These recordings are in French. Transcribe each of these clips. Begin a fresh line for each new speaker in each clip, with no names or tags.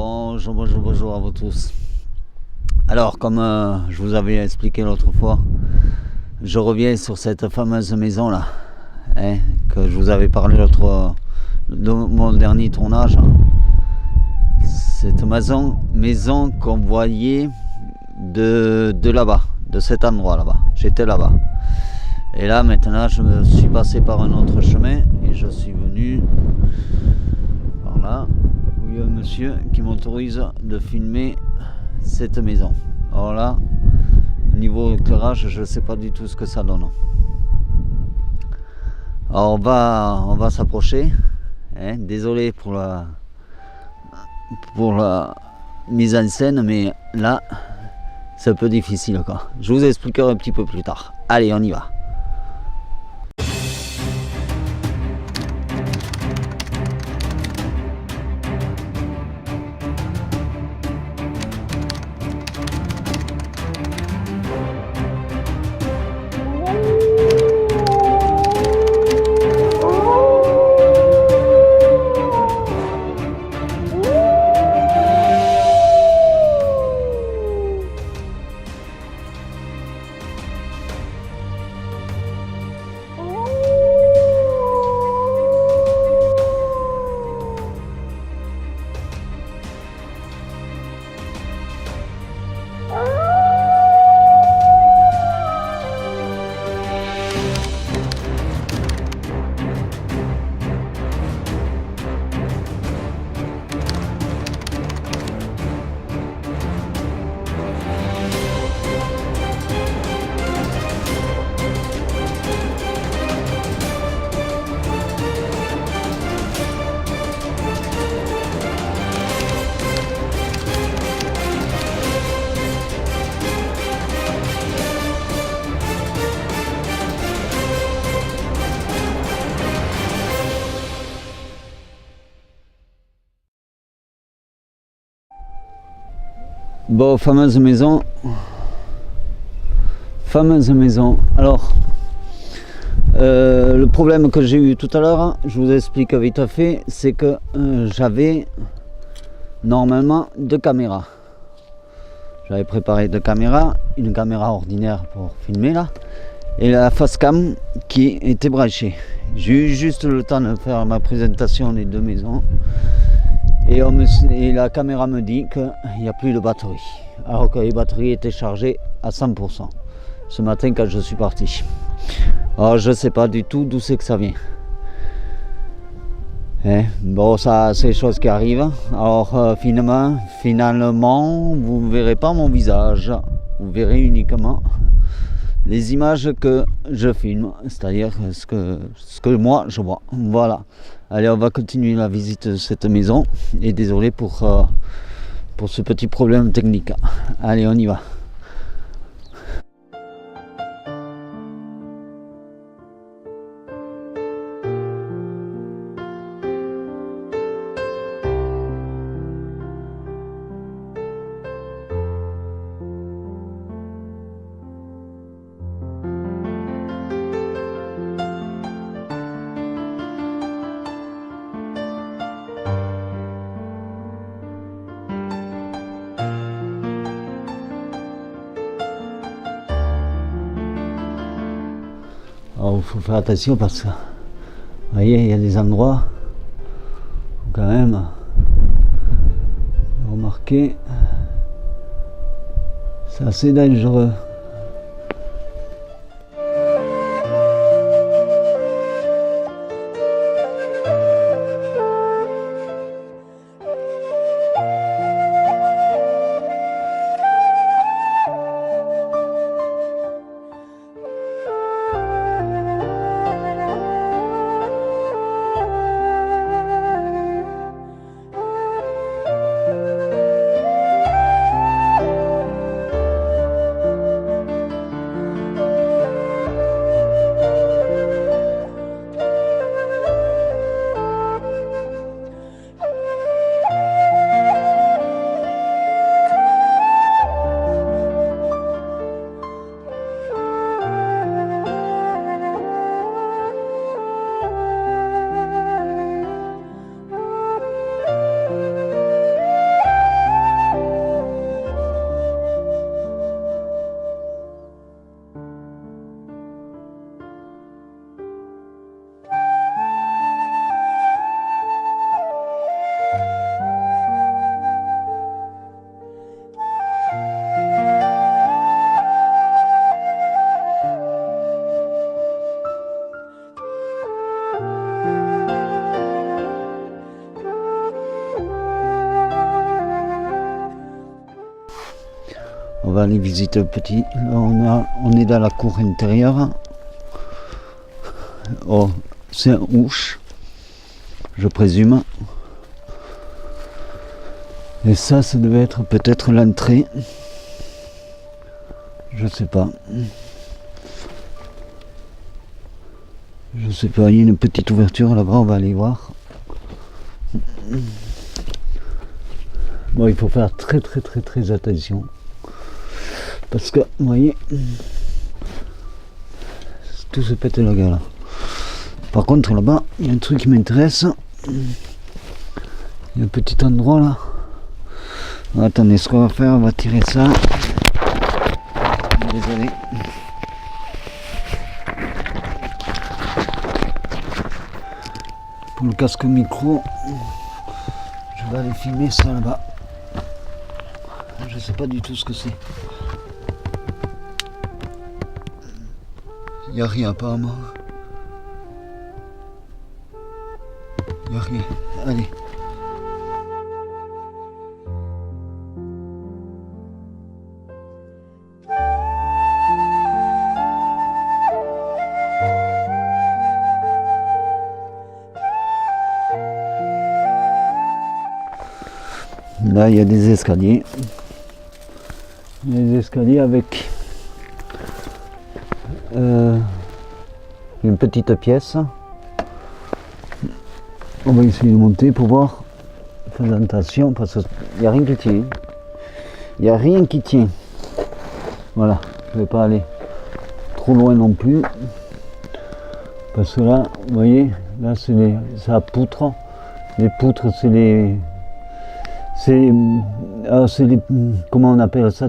Bonjour, bonjour, bonjour à vous tous. Alors, comme je vous avais expliqué l'autre fois, je reviens sur cette fameuse maison là, que je vous avais parlé de mon dernier tournage. Cette maison qu'on voyait de là-bas, de cet endroit là-bas. J'étais là-bas. Et là maintenant je me suis passé par un autre chemin et je suis venu par là où il y a un monsieur qui m'autorise de filmer cette maison. Alors là, niveau éclairage, je ne sais pas du tout ce que ça donne. Alors on va s'approcher. Désolé pour la mise en scène, mais là c'est un peu difficile quoi. Je vous expliquerai un petit peu plus tard. Allez, on y va. Bon, fameuse maison. Alors, le problème que j'ai eu tout à l'heure, je vous explique vite fait, c'est que j'avais normalement deux caméras. J'avais préparé deux caméras, une caméra ordinaire pour filmer là, et la face cam qui était branchée. J'ai eu juste le temps de faire ma présentation des deux maisons. Et la caméra me dit qu'il n'y a plus de batterie, alors que les batteries étaient chargées à 100% ce matin quand je suis parti. Alors je ne sais pas du tout d'où c'est que ça vient. Bon, ça c'est des choses qui arrivent. Alors finalement vous ne verrez pas mon visage, vous verrez uniquement les images que je filme, c'est-à-dire ce que moi je vois. Voilà. Allez, on va continuer la visite de cette maison. Et désolé pour ce petit problème technique. Allez, on y va. Alors, il faut faire attention parce que, vous voyez, il y a des endroits où quand même, remarquez, c'est assez dangereux. On va aller visiter le petit. Là, on est dans la cour intérieure. Oh, c'est un houche, je présume. Et ça devait être peut-être l'entrée. Je sais pas. Je sais pas, il y a une petite ouverture là-bas, on va aller voir. Bon, il faut faire très attention. Parce que, vous voyez, tout se pète la gueule. Par contre, là-bas, il y a un truc qui m'intéresse. Il y a un petit endroit là. Attendez, ce qu'on va faire, on va tirer ça. Désolé. Pour le casque micro, je vais aller filmer ça là-bas. Je sais pas du tout ce que c'est. Il n'y a rien apparemment. Il n'y a rien. Allez. Là, il y a des escaliers. Il y a des escaliers avec une petite pièce. On va essayer de monter pour voir. Faites attention parce qu'il n'y a rien qui tient. Il n'y a rien qui tient. Voilà, je ne vais pas aller trop loin non plus. Parce que là, vous voyez, là c'est la poutre. Les poutres, c'est les. C'est les. Comment on appelle ça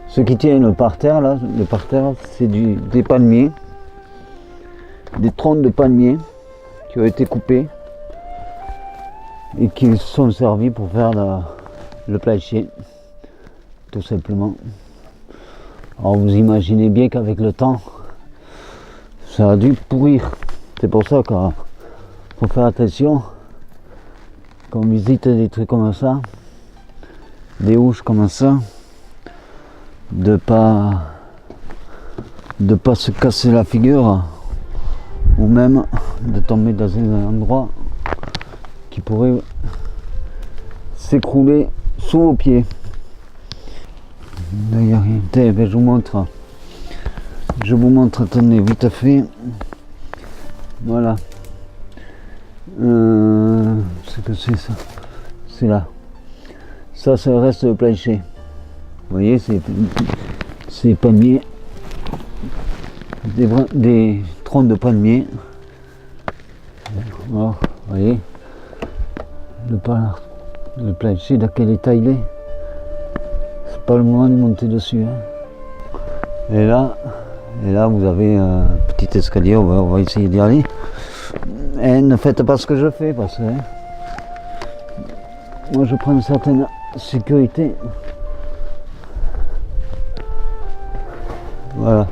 ce qui tient le parterre là, le parterre, c'est des palmiers. Des troncs de palmiers qui ont été coupés et qui sont servis pour faire le plancher, tout simplement. Alors vous imaginez bien qu'avec le temps, ça a dû pourrir. C'est pour ça qu'il faut faire attention quand on visite des trucs comme ça, des houches comme ça, de pas se casser la figure ou même de tomber dans un endroit qui pourrait s'écrouler sous vos pieds. Là, il n'y a rien. Je vous montre, attendez, vite fait. Voilà. C'est que c'est ça. C'est là. Ça, c'est le reste du plancher. Vous voyez, c'est palmiers. Des troncs de palmiers. Alors, vous voyez, le plancher, dans quel état il est. C'est pas le moment de monter dessus. Hein. Et là, vous avez un petit escalier, on va essayer d'y aller. Et ne faites pas ce que je fais, parce que moi je prends une certaine sécurité. Voilà.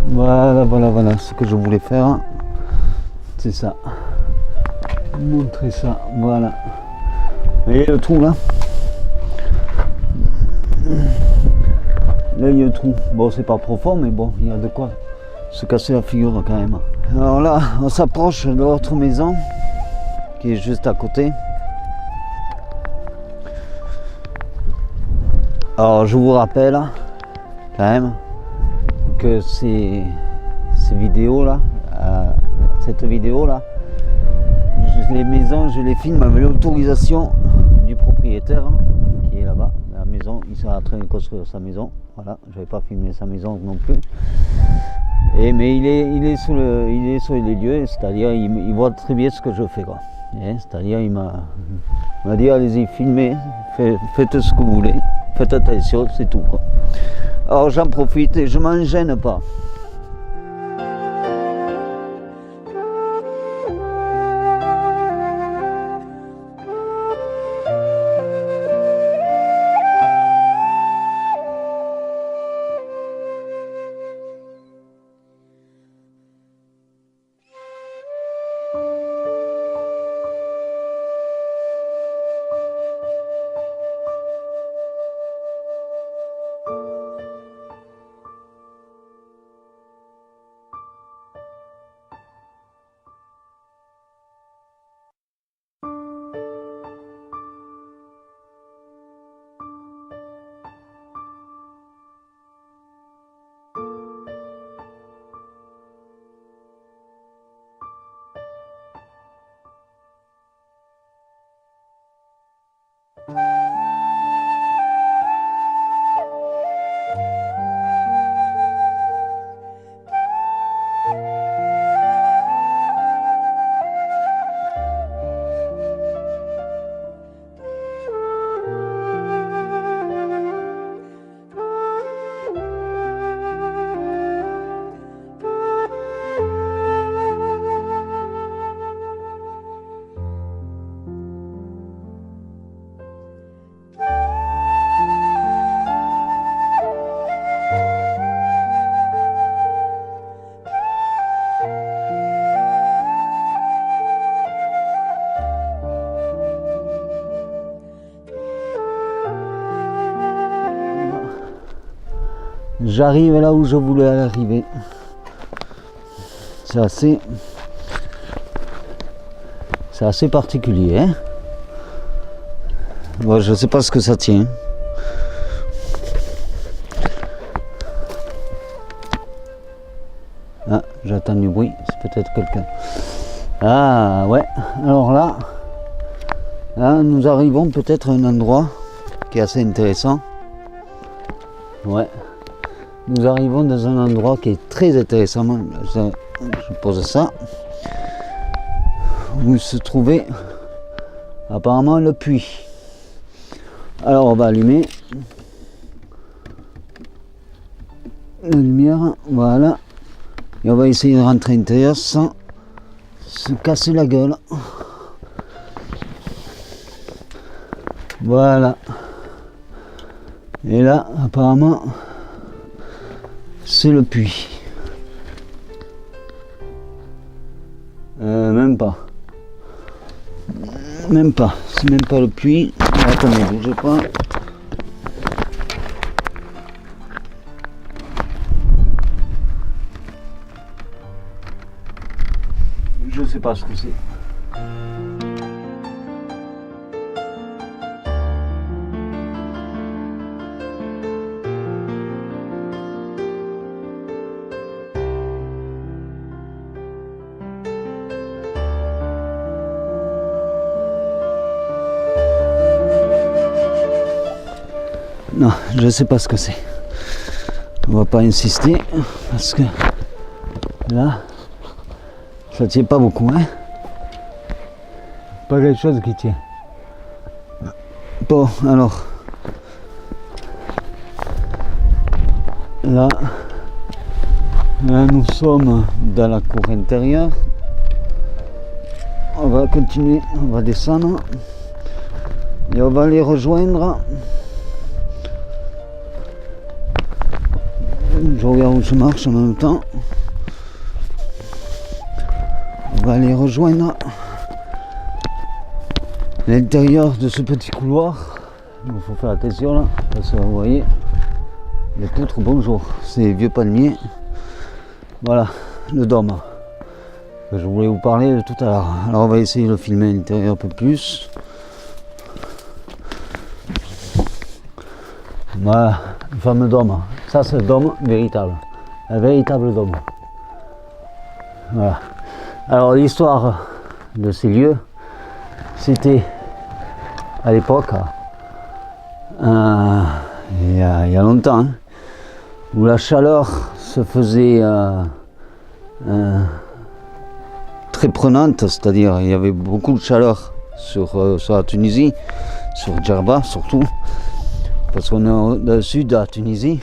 Voilà ce que je voulais faire. C'est ça. Montrer ça. Voilà. Vous voyez le trou là? Là il y a un trou. Bon, c'est pas profond, mais bon, il y a de quoi se casser la figure quand même. Alors là, on s'approche de l'autre maison qui est juste à côté. Alors je vous rappelle quand même que ces vidéos là, cette vidéo là, les maisons, je les filme avec l'autorisation du propriétaire qui est là-bas. La maison, il sera en train de construire sa maison. Voilà, je vais pas filmer sa maison non plus. Mais il est sur les lieux, c'est-à-dire il voit très bien ce que je fais quoi. C'est-à-dire il m'a dit allez-y, filmez, faites ce que vous voulez, faites attention, c'est tout quoi. Alors j'en profite et je m'en gêne pas. j'arrive là où je voulais arriver. C'est assez particulier, hein. Bon, je sais pas ce que ça tient. Ah, j'entends du bruit, c'est peut-être quelqu'un. Ah ouais, alors là, nous arrivons peut-être à un endroit qui est assez intéressant. Ouais, nous arrivons dans un endroit qui est très intéressant. Je pose ça. Où se trouvait apparemment le puits. Alors on va allumer la lumière, voilà. Et on va essayer de rentrer à l'intérieur sans se casser la gueule. Voilà. Et là, apparemment, c'est le puits. Même pas. Même pas. C'est même pas le puits. Attendez, bougez pas. Je sais pas ce que c'est. Non, je sais pas ce que c'est. On va pas insister parce que là, ça tient pas beaucoup, hein. Pas quelque chose qui tient. Bon, alors là, nous sommes dans la cour intérieure. On va continuer, on va descendre et on va les rejoindre. Je regarde où je marche en même temps. On va aller rejoindre l'intérieur de ce petit couloir. Il faut faire attention là, parce que vous voyez, les poutres, bonjour, ces vieux palmiers. Voilà, le dôme que je voulais vous parler de tout à l'heure. Alors on va essayer de filmer l'intérieur un peu plus. Voilà, le fameux dôme. Ça c'est le dôme véritable. Un véritable dôme. Voilà. Alors l'histoire de ces lieux, c'était à l'époque, il y a longtemps, hein, où la chaleur se faisait très prenante, c'est-à-dire il y avait beaucoup de chaleur sur la Tunisie, sur Djerba surtout, parce qu'on est dans le sud de la Tunisie,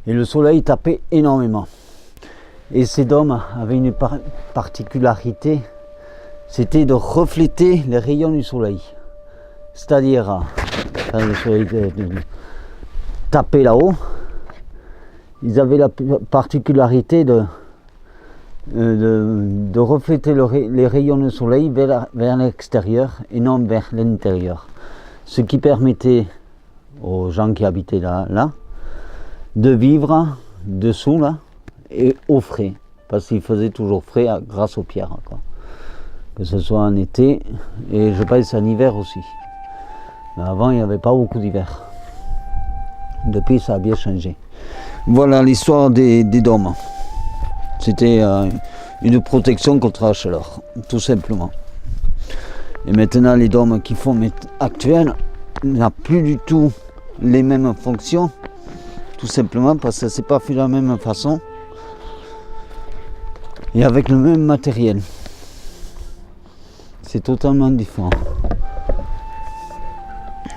et le soleil tapait énormément. Et ces dômes avaient une particularité, c'était de refléter les rayons du soleil. C'est-à-dire, quand le soleil tapait là-haut, ils avaient la particularité de refléter les rayons du soleil vers l'extérieur et non vers l'intérieur. Ce qui permettait aux gens qui habitaient là de vivre dessous là et au frais, parce qu'il faisait toujours frais grâce aux pierres, quoi. Que ce soit en été et je pense en hiver aussi. Mais avant il n'y avait pas beaucoup d'hiver. Depuis ça a bien changé. Voilà l'histoire des dômes. C'était une protection contre la chaleur, tout simplement. Et maintenant les dômes qui font actuels n'ont plus du tout les mêmes fonctions, tout simplement parce que c'est pas fait de la même façon et avec le même matériel. C'est totalement différent.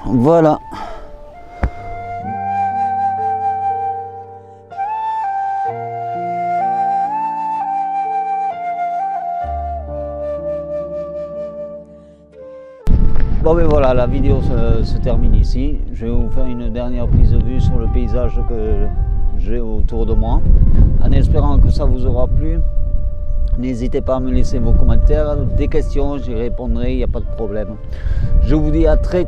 Voilà. Bon ben voilà, la vidéo se termine ici. Je vais vous faire une dernière prise de vue sur le paysage que j'ai autour de moi, en espérant que ça vous aura plu. N'hésitez pas à me laisser vos commentaires, des questions, j'y répondrai, il n'y a pas de problème. Je vous dis à très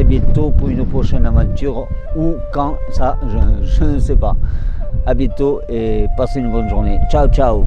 bientôt pour une prochaine aventure, ou quand, ça je ne sais pas. À bientôt et passez une bonne journée. Ciao ciao.